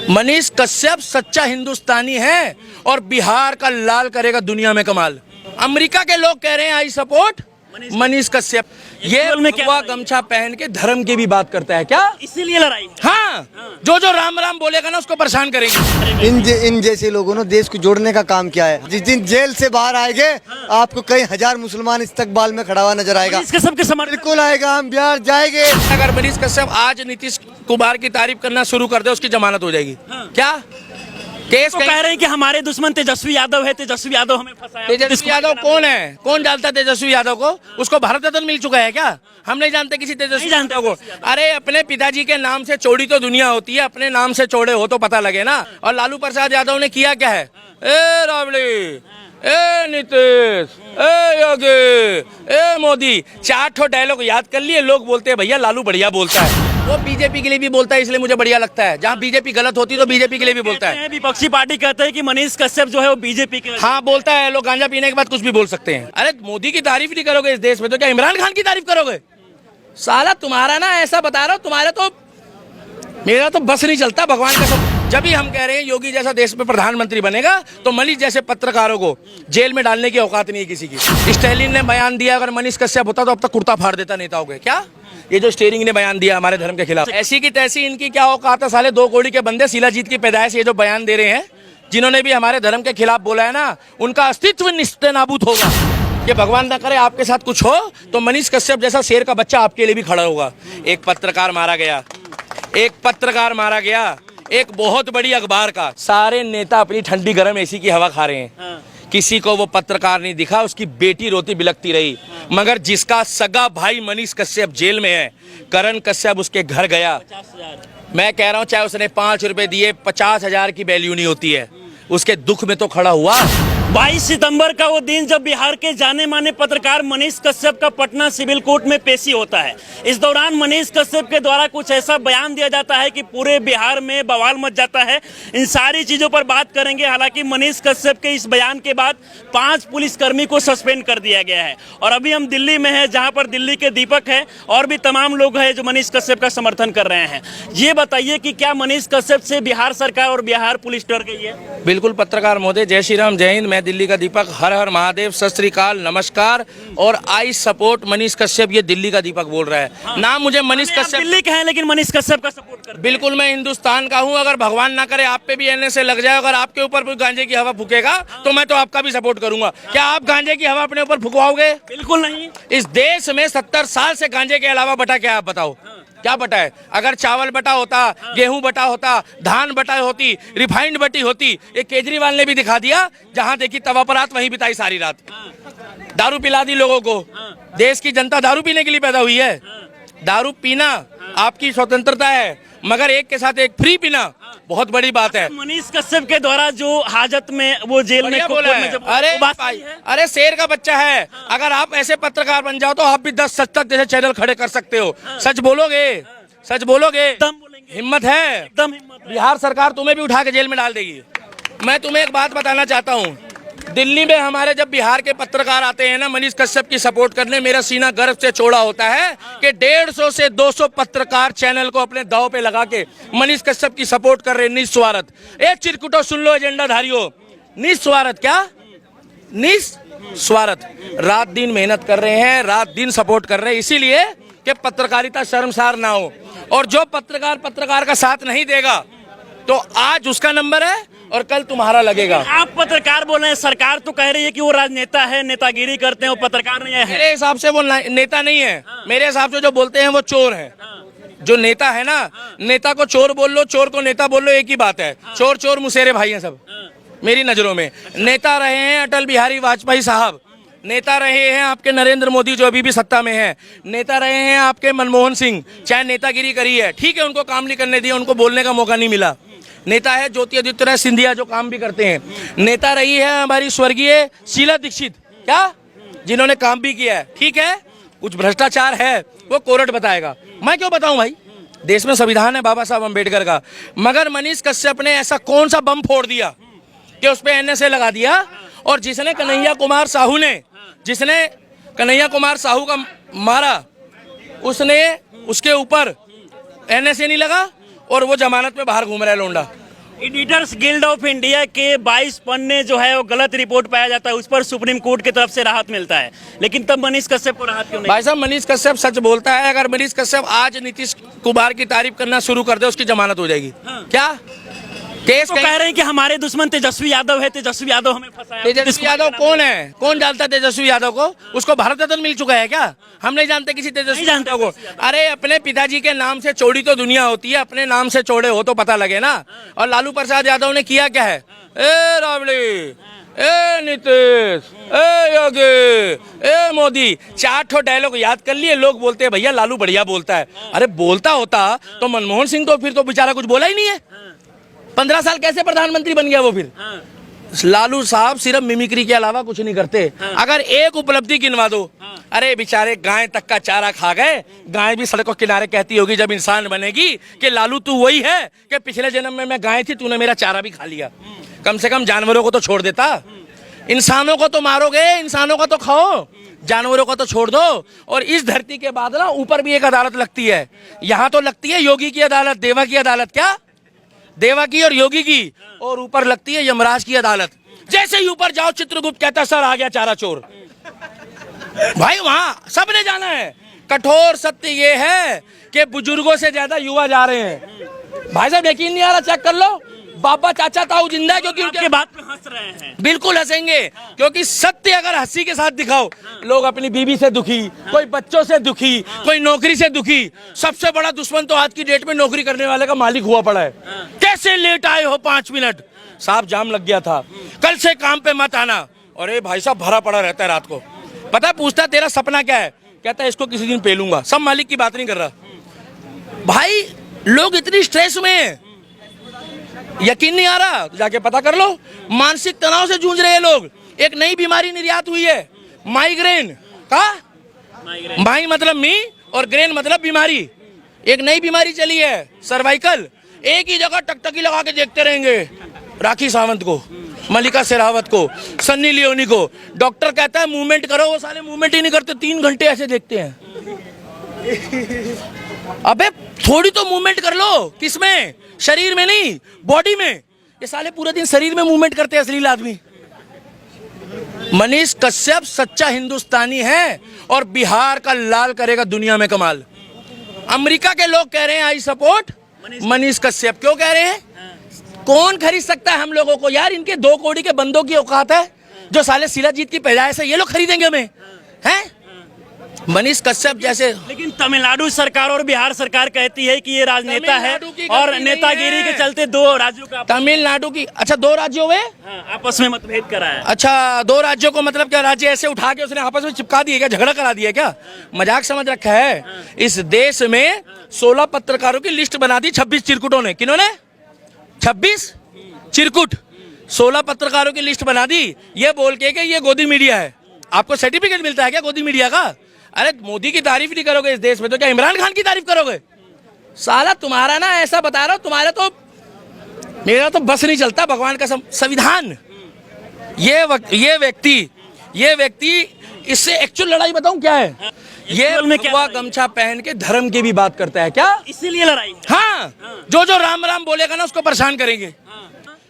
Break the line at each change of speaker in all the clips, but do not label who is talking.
मनीष कश्यप सच्चा हिंदुस्तानी है और बिहार का लाल करेगा दुनिया में कमाल। अमेरिका के लोग कह रहे हैं आई सपोर्ट मनीष कश्यप। ये भगवा गमछा पहन के धर्म की भी बात करता है क्या?
इसीलिए लड़ाई।
हाँ, जो राम राम बोलेगा ना उसको परेशान करेंगे।
इन जैसे लोगों ने देश को जोड़ने का काम किया है। जिस दिन जेल से बाहर आएंगे आपको कई हजार मुसलमान इस्तकबाल में खड़ा हुआ नजर आएगा।
सबके समर्थन
बिल्कुल आएगा, हम बिहार जाएंगे।
अगर मनीष कश्यप आज नीतीश कुमार की तारीफ करना शुरू कर दे उसकी जमानत हो जाएगी। क्या केस
तो कह रहे हैं कि हमारे दुश्मन तेजस्वी यादव है, तेजस्वी यादव हमें फंसाया।
तेजस्वी यादव कौन है? कौन जानता है तेजस्वी यादव को? उसको भारत रत्न मिल चुका है क्या? हम नहीं जानते किसी तेजस्वी यादव को। अरे अपने पिताजी के नाम से चौड़ी तो दुनिया होती है, अपने नाम से चौड़े हो तो पता लगे ना। और लालू प्रसाद यादव ने किया क्या है? ए राबड़ी, ए नीतीश, ए योगी, ए मोदी, 4 डायलॉग याद कर लिए। लोग बोलते हैं भैया लालू बढ़िया बोलता है। वो बीजेपी के लिए भी बोलता है इसलिए मुझे बढ़िया लगता है। जहाँ बीजेपी गलत होती है तो बीजेपी के लिए भी बोलता है।
विपक्षी पार्टी कहते हैं कि मनीष कश्यप जो है वो बीजेपी के।
हाँ बोलता है। लोग गांजा पीने के बाद कुछ भी बोल सकते हैं। अरे मोदी की तारीफ नहीं करोगे इस देश में तो क्या इमरान खान की तारीफ करोगे? साला तुम्हारा ना ऐसा बता रहा हूँ, तुम्हारे तो मेरा तो बस नहीं चलता भगवान का सब। जब भी हम कह रहे हैं योगी जैसा देश में प्रधानमंत्री बनेगा तो मनीष जैसे पत्रकारों को जेल में डालने की औकात नहीं है किसी की। स्टैलिन ने बयान दिया अगर मनीष कश्यप होता तो अब तक कुर्ता फाड़ देता नेताओं के। क्या ये जो स्टेरिंग ने बयान दिया हमारे धर्म के खिलाफ, ऐसी की तैसी इनकी क्या औकात है? साले 2 कौड़ी के बंदे शिलाजीत की पैदाइश ये जो बयान दे रहे हैं, जिन्होंने भी हमारे धर्म के खिलाफ बोला है ना, उनका अस्तित्व निस्तेनाबूत होगा। कि भगवान ना करे आपके साथ कुछ हो तो मनीष कश्यप जैसा शेर का बच्चा आपके लिए भी खड़ा होगा। एक पत्रकार मारा गया, एक पत्रकार मारा गया, एक बहुत बड़ी अखबार का। सारे नेता अपनी ठंडी गर्म एसी की हवा खा रहे हैं। किसी को वो पत्रकार नहीं दिखा, उसकी बेटी रोती बिलखती रही। मगर जिसका सगा भाई मनीष कश्यप जेल में है, करण कश्यप उसके घर गया। मैं कह रहा हूँ चाहे उसने 5 रुपए दिए, 50,000 की वैल्यू नहीं होती है। उसके दुख में तो खड़ा हुआ।
22 सितंबर का वो दिन जब बिहार के जाने माने पत्रकार मनीष कश्यप का पटना सिविल कोर्ट में पेशी होता है। इस दौरान मनीष कश्यप के द्वारा कुछ ऐसा बयान दिया जाता है कि पूरे बिहार में बवाल मच जाता है। इन सारी चीजों पर बात करेंगे। हालांकि मनीष कश्यप के इस बयान के बाद 5 पुलिसकर्मी को सस्पेंड कर दिया गया है। और अभी हम दिल्ली में हैं, जहां पर दिल्ली के दीपक है और भी तमाम लोग हैं जो मनीष कश्यप का समर्थन कर रहे हैं। ये बताइए कि क्या मनीष कश्यप से बिहार सरकार और बिहार पुलिस डर गई है?
बिल्कुल पत्रकार महोदय, जय श्री राम, जय हिंद। मैं दिल्ली का दीपक, हर हर महादेव, सत श्री अकाल, नमस्कार। और आई सपोर्ट मनीष कश्यप, ये दिल्ली का दीपक बोल रहा है। नाम मुझे मनीष कश्यप
दिल्ली का है लेकिन मनीष कश्यप का सपोर्ट कर।
बिल्कुल मैं हिंदुस्तान का हूं। अगर भगवान ना करे आप पे भी एनएसए लग जाए, अगर आपके ऊपर कोई गांजे की हवा फूकेगा तो मैं तो आपका भी सपोर्ट करूंगा। क्या आप गांजे की हवा अपने ऊपर फुकवाओगे?
बिल्कुल नहीं।
इस देश में 70 साल से गांजे के अलावा बटा क्या? आप बताओ क्या बटा है? अगर चावल बटा होता, गेहूं बटा होता, धान बटा होती, रिफाइंड बटी होती। ये केजरीवाल ने भी दिखा दिया, जहां देखी तवा पर रात वहीं बिताई सारी रात। दारू पिला दी लोगों को। देश की जनता दारू पीने के लिए पैदा हुई है। दारू पीना आपकी स्वतंत्रता है, मगर एक के साथ एक फ्री पीना बहुत बड़ी बात है।
मनीष कश्यप के द्वारा जो हाजत में वो जेल में
बोला है। अरे शेर का बच्चा है। अगर आप ऐसे पत्रकार बन जाओ तो आप भी 10 सच तक जैसे चैनल खड़े कर सकते हो। सच बोलोगे, सच बोलोगे, हिम्मत है
एकदम हिम्मत।
बिहार सरकार तुम्हें भी उठा के जेल में डाल देगी। मैं तुम्हें एक बात बताना चाहता हूँ, दिल्ली में हमारे जब बिहार के पत्रकार आते हैं ना मनीष कश्यप की सपोर्ट करने, मेरा सीना गर्व से चौड़ा होता है कि 150 से 200 पत्रकार चैनल को अपने दांव पे लगा के मनीष कश्यप की सपोर्ट कर रहे हैं। निस्वार्थ। एक चिरकुटो सुन लो एजेंडाधारियों, निस्वार्थ। क्या निस्वार्थ? रात दिन मेहनत कर रहे हैं, रात दिन सपोर्ट कर रहे हैं, इसीलिए कि पत्रकारिता शर्मसार ना हो। और जो पत्रकार का साथ नहीं देगा तो आज उसका नंबर है और कल तुम्हारा लगेगा।
आप पत्रकार बोल रहे हैं, सरकार तो कह रही है कि वो राजनेता है, नेतागिरी करते हैं, वो पत्रकार नहीं है।
मेरे हिसाब से वो नेता नहीं है। मेरे हिसाब से जो बोलते हैं वो चोर है। जो नेता है ना, नेता को चोर बोल लो, चोर को नेता बोल लो, एक ही बात है। चोर चोर मुसेरे भाई हैं सब मेरी नजरों में। नेता रहे हैं अटल बिहारी वाजपेयी साहब, नेता रहे हैं आपके नरेंद्र मोदी जो अभी भी सत्ता में है, नेता रहे हैं आपके मनमोहन सिंह। चाहे नेतागिरी करी है, ठीक है, उनको काम नहीं करने दिया, उनको बोलने का मौका नहीं मिला। नेता है ज्योतिरादित्य सिंधिया जो काम भी करते हैं। नेता रही है हमारी स्वर्गीय शीला दीक्षित, क्या, जिन्होंने काम भी किया है। ठीक है, कुछ भ्रष्टाचार है वो कोर्ट बताएगा, मैं क्यों बताऊं भाई। देश में संविधान है बाबा साहब अम्बेडकर का। मगर मनीष कश्यप ने ऐसा कौन सा बम फोड़ दिया कि उस पर एनएसए लगा दिया? और जिसने कन्हैया कुमार साहू का मारा, उसने उसके ऊपर एनएसए नहीं लगा और वो जमानत में बाहर घूम रहा है लोंडा।
एडिटर्स गिल्ड ऑफ इंडिया के 22 पन्ने जो है वो गलत रिपोर्ट पाया जाता है, उस पर सुप्रीम कोर्ट की तरफ से राहत मिलता है, लेकिन तब मनीष कश्यप को राहत क्यों नहीं?
भाई साहब, मनीष कश्यप सच बोलता है। अगर मनीष कश्यप आज नीतीश कुमार की तारीफ करना शुरू कर दे, उसकी जमानत हो जाएगी। क्या केस
तो कह रहे हैं कि हमारे दुश्मन तेजस्वी यादव है, तेजस्वी यादव हमें फंसाया।
तेजस्वी यादव कौन है? कौन जानता है तेजस्वी यादव को? उसको भारत रत्न मिल चुका है क्या? हम नहीं जानते किसी तेजस्वी यादव को। अरे अपने पिताजी के नाम से चौड़ी तो दुनिया होती है, अपने नाम से चौड़े हो तो पता लगे ना। और लालू प्रसाद यादव ने किया क्या है? ए राबड़ी, ए नीतीश, ए योगी, ए मोदी, 4 डायलॉग याद कर लिए। लोग बोलते हैं भैया लालू बढ़िया बोलता है। अरे बोलता होता तो मनमोहन सिंह तो फिर तो बेचारा कुछ बोला ही नहीं है। 15 साल कैसे प्रधानमंत्री बन गया वो फिर? लालू साहब सिर्फ मिमिक्री के अलावा कुछ नहीं करते। अगर एक उपलब्धि गिनवा दो, अरे बेचारे गाय तक का चारा खा गए। गाय भी सड़कों किनारे कहती होगी जब इंसान बनेगी कि लालू तू वही है कि पिछले जन्म में मैं गाय थी, तूने मेरा चारा भी खा लिया। कम से कम जानवरों को तो छोड़ देता। इंसानों को तो मारोगे, इंसानों का तो खाओ, जानवरों को तो छोड़ दो। और इस धरती के बाद ना ऊपर भी एक अदालत लगती है। यहाँ तो लगती है योगी की अदालत, देवा की अदालत, क्या देवा की और योगी की, और ऊपर लगती है यमराज की अदालत। जैसे ही ऊपर जाओ चित्रगुप्त कहता सर आ गया चारा चोर। भाई वहां सबने जाना है। कठोर सत्य ये है कि बुजुर्गों से ज्यादा युवा जा रहे हैं। भाई साहब यकीन नहीं आ रहा, चेक कर लो। बाबा चाचा ताऊ जिंदा है क्योंकि उनके
बात पे हंस रहे हैं।
बिल्कुल हंसेंगे, क्योंकि सत्य अगर हंसी के साथ दिखाओ, लोग अपनी बीवी से दुखी, कोई बच्चों से दुखी, कोई नौकरी से दुखी। सबसे बड़ा दुश्मन तो आज की डेट में नौकरी करने वाले का मालिक हुआ पड़ा है। कैसे लेट आए हो 5 मिनट? साहब जाम लग गया था, कल से काम पे मत आना। अरे भाई साहब भरा पड़ा रहता है रात को। पता है पूछता है तेरा सपना क्या है? कहता है इसको किसी दिन पेलूंगा। सब मालिक की बात नहीं कर रहा। भाई लोग इतनी स्ट्रेस में हैं, यकीन नहीं आ रहा, जाके पता कर लो। मानसिक तनाव से जूझ रहे हैं लोग। एक नई बीमारी निर्यात हुई है, माइग्रेन का। माई मतलब मी और ग्रेन मतलब बीमारी। एक नई बीमारी चली है, सर्वाइकल। एक ही जगह टकटकी लगा के देखते रहेंगे राखी सावंत को, मलिका शेरावत को, सन्नी लियोनी को। डॉक्टर कहता है मूवमेंट करो, वो साले मूवमेंट ही नहीं करते, 3 घंटे ऐसे देखते हैं। अबे थोड़ी तो मूवमेंट कर लो। किसमें? शरीर में नहीं, बॉडी में। ये साले पूरे दिन शरीर में मूवमेंट करते हैं अश्लील आदमी। मनीष कश्यप सच्चा हिंदुस्तानी है और बिहार का लाल करेगा दुनिया में कमाल। अमेरिका के लोग कह रहे हैं आई सपोर्ट मनीष कश्यप। क्यों कह रहे हैं? कौन खरीद सकता है हम लोगों को यार? इनके 2 कौड़ी के बंदों की औकात है जो साले शिलाजीत की पैदाइश है, ये लोग खरीदेंगे हमें? हैं? मनीष कश्यप जैसे।
लेकिन तमिलनाडु सरकार और बिहार सरकार कहती है कि ये राजनेता है और नेतागिरी के चलते 2 राज्यों का
तमिलनाडु की। अच्छा 2 राज्यों में
आपस में मतभेद करा है।
अच्छा 2 राज्यों को मतलब क्या? राज्य ऐसे उठा के उसने आपस में चिपका दिए क्या? झगड़ा करा दिया क्या? मजाक समझ रखा है। इस देश में 16 पत्रकारों की लिस्ट बना दी 26 चिरकुटों ने। किन्होंने? 26 चिरकुट, 16 पत्रकारों की लिस्ट बना दी, ये बोल के कि ये गोदी मीडिया है। आपको सर्टिफिकेट मिलता है क्या गोदी मीडिया का? अरे मोदी की तारीफ नहीं करोगे इस देश में तो क्या इमरान खान की तारीफ करोगे? साला तुम्हारा ना ऐसा बता रहा हूं, तुम्हारे तो मेरा तो बस नहीं चलता, भगवान का संविधान। ये व्यक्ति इससे एक्चुअल लड़ाई बताऊं क्या है? ये भगवा गमछा पहन के धर्म की भी बात करता है क्या?
इसीलिए लड़ाई।
हाँ, जो राम राम बोलेगा ना उसको परेशान करेंगे।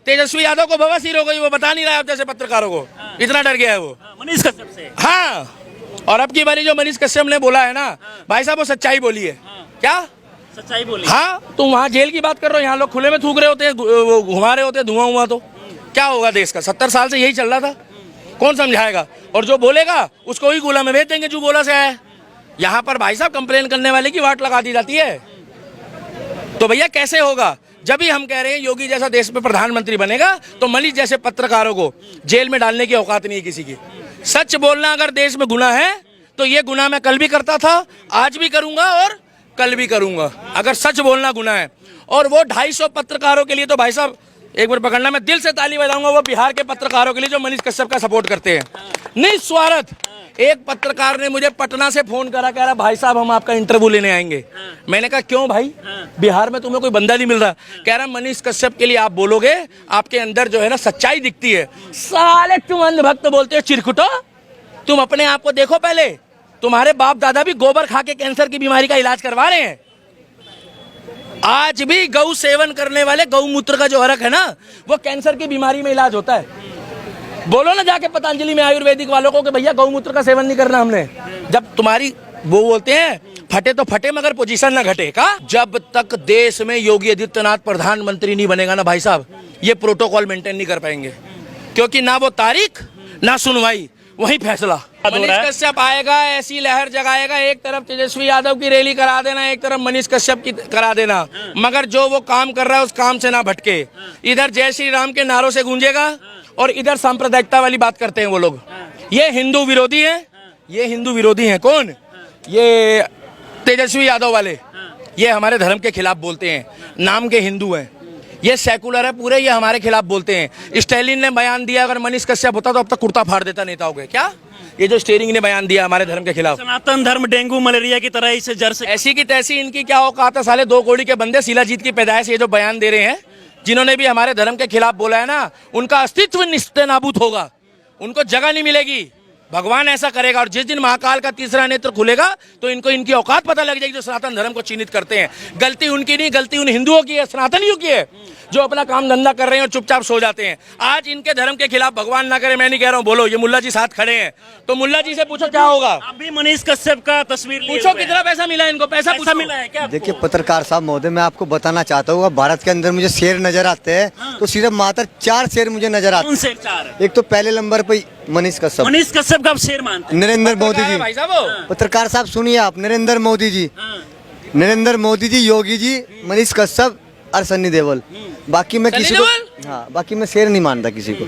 तेजस्वी यादव को बवासीर हो गई, वो बता नहीं रहा है जैसे पत्रकारों को, इतना डर गया है वो
मनीष कश्यप से।
हाँ, और अब की बारी जो मनीष कश्यप ने बोला है ना भाई साहब, वो सच्चाई बोली है। क्या
सच्चाई बोली?
हाँ, तुम वहाँ जेल की बात कर रहे हो, यहाँ लोग खुले में थूक रहे होते हैं, घुमा रहे होते हैं धुआं हुआ। तो क्या होगा देश का? 70 साल से यही चल रहा था, कौन समझाएगा? और जो बोलेगा उसको ही गोला में भेज देंगे जो गोला से आया। यहाँ पर भाई साहब कंप्लेन करने वाले की वाट लगा दी जाती है। तो भैया कैसे होगा? जब ही हम कह रहे हैं योगी जैसा देश में प्रधानमंत्री बनेगा तो मनीष जैसे पत्रकारों को जेल में डालने की औकात नहीं है किसी की। सच बोलना अगर देश में गुनाह है तो ये गुनाह मैं कल भी करता था, आज भी करूंगा और कल भी करूंगा। अगर सच बोलना गुनाह है, और वो 250 पत्रकारों के लिए तो भाई साहब एक बार पकड़ना, मैं दिल से ताली बजाऊंगा वो बिहार के पत्रकारों के लिए जो मनीष कश्यप का सपोर्ट करते हैं निस्वार्थ। एक पत्रकार ने मुझे पटना से फोन करा, कह रहा भाई साहब हम आपका इंटरव्यू लेने आएंगे। मैंने कहा क्यों भाई, बिहार में तुम्हें कोई बंदा नहीं मिल रहा? कह रहा मनीष कश्यप के लिए आप बोलोगे, आपके अंदर जो है ना सच्चाई दिखती है। साले तुम अंधभक्त बोलते हो चिरकुटो, तुम अपने आप को देखो पहले। तुम्हारे बाप दादा भी गोबर खा के कैंसर की बीमारी का इलाज करवा रहे हैं। आज भी गौ सेवन करने वाले गौमूत्र का जो अर्क है ना, वो कैंसर की बीमारी में इलाज होता है। बोलो ना जाके पतंजलि में आयुर्वेदिक वालों को कि भैया गौमूत्र का सेवन नहीं करना हमने। जब तुम्हारी वो बोलते हैं फटे तो फटे मगर पोजीशन ना घटे का। जब तक देश में योगी आदित्यनाथ प्रधानमंत्री नहीं बनेगा ना भाई साहब, ये प्रोटोकॉल मेंटेन नहीं कर पाएंगे, क्योंकि ना वो तारीख ना सुनवाई, वही फैसला। मनीष कश्यप आएगा, ऐसी लहर जगाएगा, एक तरफ तेजस्वी यादव की रैली करा देना, एक तरफ मनीष कश्यप की करा देना, मगर जो वो काम कर रहा है उस काम से ना भटके। इधर जय श्री राम के नारों से गूंजेगा और इधर सांप्रदायिकता वाली बात करते हैं वो लोग। ये हिंदू विरोधी है, ये हिंदू विरोधी है। कौन? ये तेजस्वी यादव वाले, ये हमारे धर्म के खिलाफ बोलते हैं, नाम के हिंदू हैं। ये सेकुलर है पूरे, ये हमारे खिलाफ बोलते हैं। स्टालिन ने बयान दिया, अगर मनीष कश्यप होता तो अब तक कुर्ता फाड़ देता नेताओं के। क्या ये जो स्टेरिंग ने बयान दिया हमारे धर्म के खिलाफ,
सनातन धर्म डेंगू मलेरिया की तरह इसे जड़ से
ऐसी की तैसी इनकी क्या औकात है साले, 2 कौड़ी के बंदे, शिलाजीत की पैदाइश। ये जो बयान दे रहे हैं, जिन्होंने भी हमारे धर्म के खिलाफ बोला है ना, उनका अस्तित्व निस्तेनाबूद होगा, उनको जगह नहीं मिलेगी। भगवान ऐसा करेगा। और जिस दिन महाकाल का तीसरा नेत्र खुलेगा तो इनको इनकी औकात पता लग जाएगी, जो सनातन धर्म को चिन्हित करते हैं। गलती उनकी नहीं, गलती उन हिंदुओं की है, सनातनियों की है, जो अपना काम धंधा कर रहे हैं और चुपचाप सो जाते हैं। आज इनके धर्म के खिलाफ भगवान ना करे, मैं नहीं कह रहा हूँ, बोलो, ये मुल्ला जी साथ खड़े हैं, तो मुल्ला जी से पूछो क्या होगा।
अभी मनीष कश्यप का तस्वीर
पूछो कितना पैसा मिला इनको, पैसा पूछो
मिला है क्या?
देखिए पत्रकार साहब महोदय, मैं आपको बताना चाहता हूँ, भारत के अंदर मुझे शेर नजर आते हैं तो सिर्फ मात्र 4 शेर मुझे नजर आते
कौन से
हैं।
4?
एक तो पहले नंबर पे मनीष कश्यप,
मनीष कश्यप का आप शेर मानते हैं?
नरेंद्र मोदी जी।
भाई साहब वो
पत्रकार साहब सुनिए आप, नरेंद्र मोदी जी,
हाँ।
नरेंद्र मोदी जी, योगी जी, मनीष कश्यप और सन्नी देओल। बाकी मैं
सन्नी
किसी को,
देओल?
हाँ, बाकी मैं शेर नहीं मानता किसी को।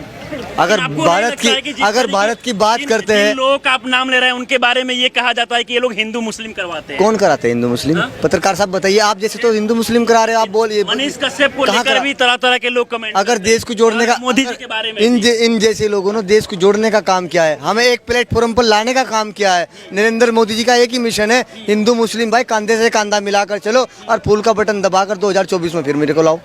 अगर
आपको
भारत
नहीं लगता है कि
की
जिस
अगर
तरीके-
भारत की बात
जिन-
करते
जिन
हैं,
लोगों का आप नाम ले रहे हैं उनके बारे में ये कहा जाता है कि ये लोग हिंदू मुस्लिम करवाते हैं।
कौन कराते हैं हिंदू मुस्लिम?
हाँ?
पत्रकार साहब बताइए, आप जैसे तो हिंदू मुस्लिम करा रहे हो, आप बोलिए।
मनीष कश्यप को
कहाँ
लेकर
करा-
भी तरह तरह के लोग कमेंट
अगर देश को जोड़ने का,
मोदी जी के बारे में
इन जैसे लोगों ने देश को जोड़ने का काम किया है, हमें एक प्लेटफॉर्म पर लाने का काम किया है। नरेंद्र मोदी जी का एक ही मिशन है, हिंदू मुस्लिम भाई कांधे से कांधा मिलाकर चलो और फूल का बटन दबाकर 2024 में फिर मेरे को लाओ।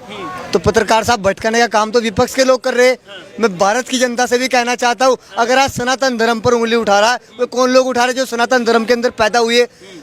तो पत्रकार साहब भटकाने का काम तो विपक्ष के लोग कर रहे हैं। मैं भारत की जनता से भी कहना चाहता हूँ, अगर आज सनातन धर्म पर उंगली उठा रहा है, वो कौन लोग उठा रहे हैं जो सनातन धर्म के अंदर पैदा हुए।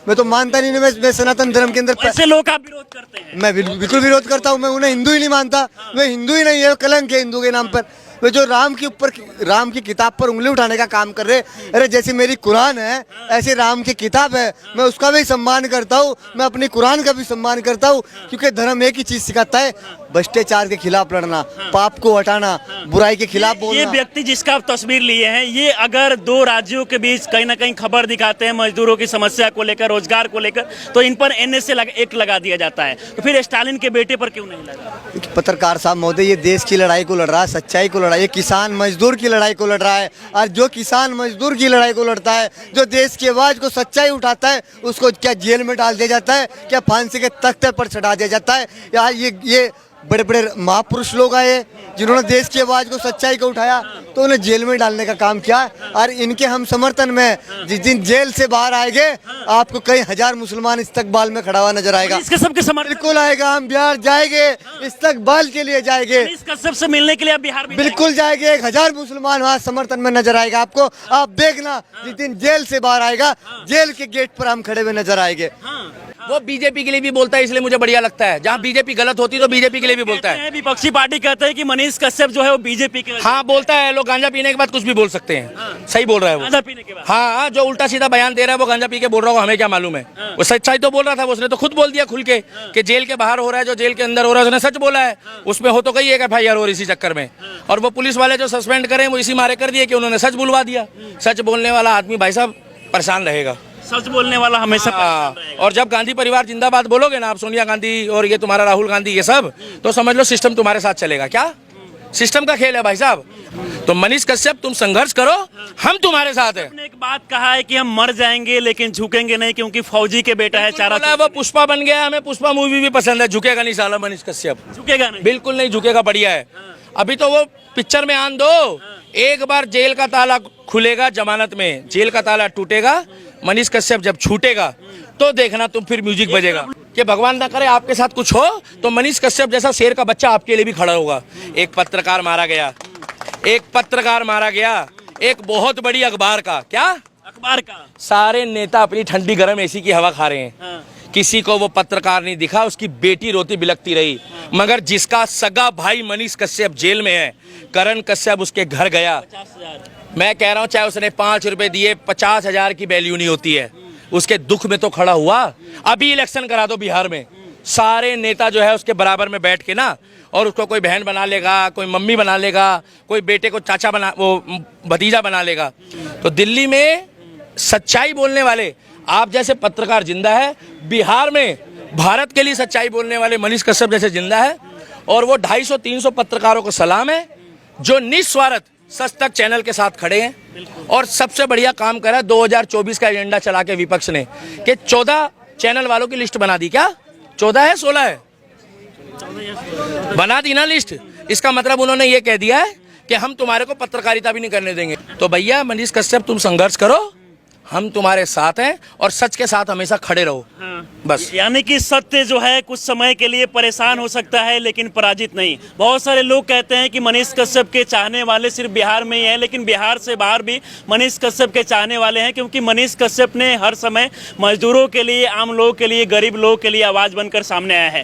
मैं तो मानता नहीं, मैं सनातन धर्म के अंदर
ऐसे लोग आप विरोध करते हैं?
मैं बिल्कुल विरोध करता हूँ। मैं उन्हें हिंदू ही नहीं मानता, मैं हिंदू ही नहीं है, कलंक है हिंदू के नाम पर। वे जो राम की किताब पर उंगली उठाने का काम कर रहे, अरे जैसे मेरी कुरान है ऐसे राम की किताब है, मैं उसका भी सम्मान करता हूँ, मैं अपनी कुरान का भी सम्मान करता हूँ, क्योंकि धर्म एक ही चीज सिखाता है, भ्रष्टाचार के खिलाफ लड़ना, पाप को हटाना, बुराई के खिलाफ बोलना।
ये व्यक्ति जिसका आप तस्वीर लिए हैं, ये अगर 2 राज्यों के बीच कहीं ना कहीं खबर दिखाते हैं मजदूरों की समस्या को लेकर, रोजगार को लेकर, तो इन पर NSA एक लगा दिया जाता है। तो फिर स्टालिन के बेटे पर क्यों नहीं लगा?
पत्रकार साहब महोदय, ये देश की लड़ाई को लड़ रहा है, सच्चाई को लड़ रहा है, ये किसान मजदूर की लड़ाई को लड़ रहा है। और जो किसान मजदूर की लड़ाई को लड़ता है, जो देश की आवाज को सच्चाई उठाता है, उसको क्या जेल में डाल दिया जाता है, क्या फांसी के तख्ते पर चढ़ा दिया जाता है? यार ये बड़े बड़े महापुरुष लोग आए जिन्होंने देश की आवाज को, सच्चाई को उठाया, तो उन्हें जेल में डालने का काम किया। और इनके हम समर्थन में जिस दिन जेल से बाहर आएंगे, आपको कई हजार मुसलमान इस्तकबाल में खड़ा हुआ नजर आएगा।
मनीष कश्यप के समर्थन
बिल्कुल आएगा, हम बिहार जाएंगे, इस्तकबाल के लिए जाएंगे,
मनीष कश्यप से मिलने के लिए आप बिहार भी
बिल्कुल जाएंगे। 1000 मुसलमान वहाँ समर्थन में नजर आएगा आपको। आप देखना जिस दिन जेल से बाहर आएगा, जेल के गेट पर हम खड़े हुए नजर आएंगे।
वो बीजेपी के लिए भी बोलता है, इसलिए मुझे बढ़िया लगता है। जहाँ बीजेपी गलत होती तो बीजेपी के लिए भी बोलता है।
विपक्षी पार्टी कहते हैं कि मनीष कश्यप जो है वो बीजेपी के
हाँ बोलता है, लोग गांजा पीने के बाद कुछ भी बोल सकते हैं। सही बोल रहा है वो।
गांजा पीने के बाद
हाँ, जो उल्टा सीधा बयान दे रहा है वो गांजा पी के बोल रहा होगा, हमें क्या मालूम है। वो सच्चाई तो बोल रहा था, उसने तो खुद बोल दिया खुल के कि जेल के बाहर हो रहा है, जो जेल के अंदर हो रहा है उसने सच बोला है। उसमें हो तो कई एक FIR और इसी चक्कर में, और वो पुलिस वाले जो सस्पेंड करें वो इसी मारे कर दिए कि उन्होंने सच बुलवा दिया। सच बोलने वाला आदमी भाई साहब परेशान रहेगा,
सच बोलने वाला हमेशा
हाँ। और जब गांधी परिवार जिंदाबाद बोलोगे ना आप, सोनिया गांधी और ये तुम्हारा राहुल गांधी ये सब, तो समझ लो सिस्टम तुम्हारे साथ चलेगा। क्या सिस्टम का खेल है भाई साहब। तो मनीष कश्यप तुम संघर्ष करो, हम तुम्हारे साथ हैं।
ने एक बात कहा है कि हम मर जाएंगे लेकिन झुकेंगे नहीं, क्योंकि फौजी के बेटा है। चारा
बोला है, वो पुष्पा बन गया, हमें पुष्पा मूवी भी पसंद है। झुकेगा नहीं साला मनीष कश्यप,
झुकेगा नहीं,
बिल्कुल नहीं झुकेगा, बढ़िया है। अभी तो वो पिक्चर में आन दो, एक बार जेल का ताला खुलेगा जमानत में, जेल का ताला टूटेगा, मनीष कश्यप जब छूटेगा तो देखना तुम, फिर म्यूजिक बजेगा। कि भगवान ना करे आपके साथ कुछ हो तो मनीष कश्यप जैसा शेर का बच्चा आपके लिए भी खड़ा होगा। एक पत्रकार मारा गया, एक पत्रकार मारा गया, एक बहुत बड़ी अखबार का, क्या
अखबार का,
सारे नेता अपनी ठंडी गर्म AC की हवा खा रहे हैं। किसी को वो पत्रकार नहीं दिखा, उसकी बेटी रोती बिलखती रही। मगर जिसका सगा भाई मनीष कश्यप जेल में है, करण कश्यप उसके घर गया,
50,000
मैं कह रहा हूँ चाहे उसने 5 रुपए दिए, 50,000 की वैल्यू नहीं होती है, उसके दुख में तो खड़ा हुआ। अभी इलेक्शन करा दो बिहार में, सारे नेता जो है उसके बराबर में बैठ के ना, और उसको कोई बहन बना लेगा, कोई मम्मी बना लेगा, कोई बेटे को चाचा बना, वो भतीजा बना लेगा। तो दिल्ली में सच्चाई बोलने वाले आप जैसे पत्रकार जिंदा है, बिहार में भारत के लिए सच्चाई बोलने वाले मनीष कश्यप जैसे जिंदा है। और वो 250-300 पत्रकारों को सलाम है जो निस्वार्थ सच तक चैनल के साथ खड़े हैं। और सबसे बढ़िया काम करा 2024 का एजेंडा चला के विपक्ष ने कि 14 चैनल वालों की लिस्ट बना दी। क्या 14 है 16 है? बना दी ना लिस्ट। इसका मतलब उन्होंने ये कह दिया है कि हम तुम्हारे को पत्रकारिता भी नहीं करने देंगे। तो भैया मनीष कश्यप तुम संघर्ष करो, हम तुम्हारे साथ हैं और सच के साथ हमेशा खड़े रहो। बस
यानी कि सत्य जो है कुछ समय के लिए परेशान हो सकता है लेकिन पराजित नहीं। बहुत सारे लोग कहते हैं कि मनीष कश्यप के चाहने वाले सिर्फ बिहार में ही हैं, लेकिन बिहार से बाहर भी मनीष कश्यप के चाहने वाले हैं, क्योंकि मनीष कश्यप ने हर समय मजदूरों के लिए, आम लोगों के लिए, गरीब लोगों के लिए आवाज बनकर सामने आया है।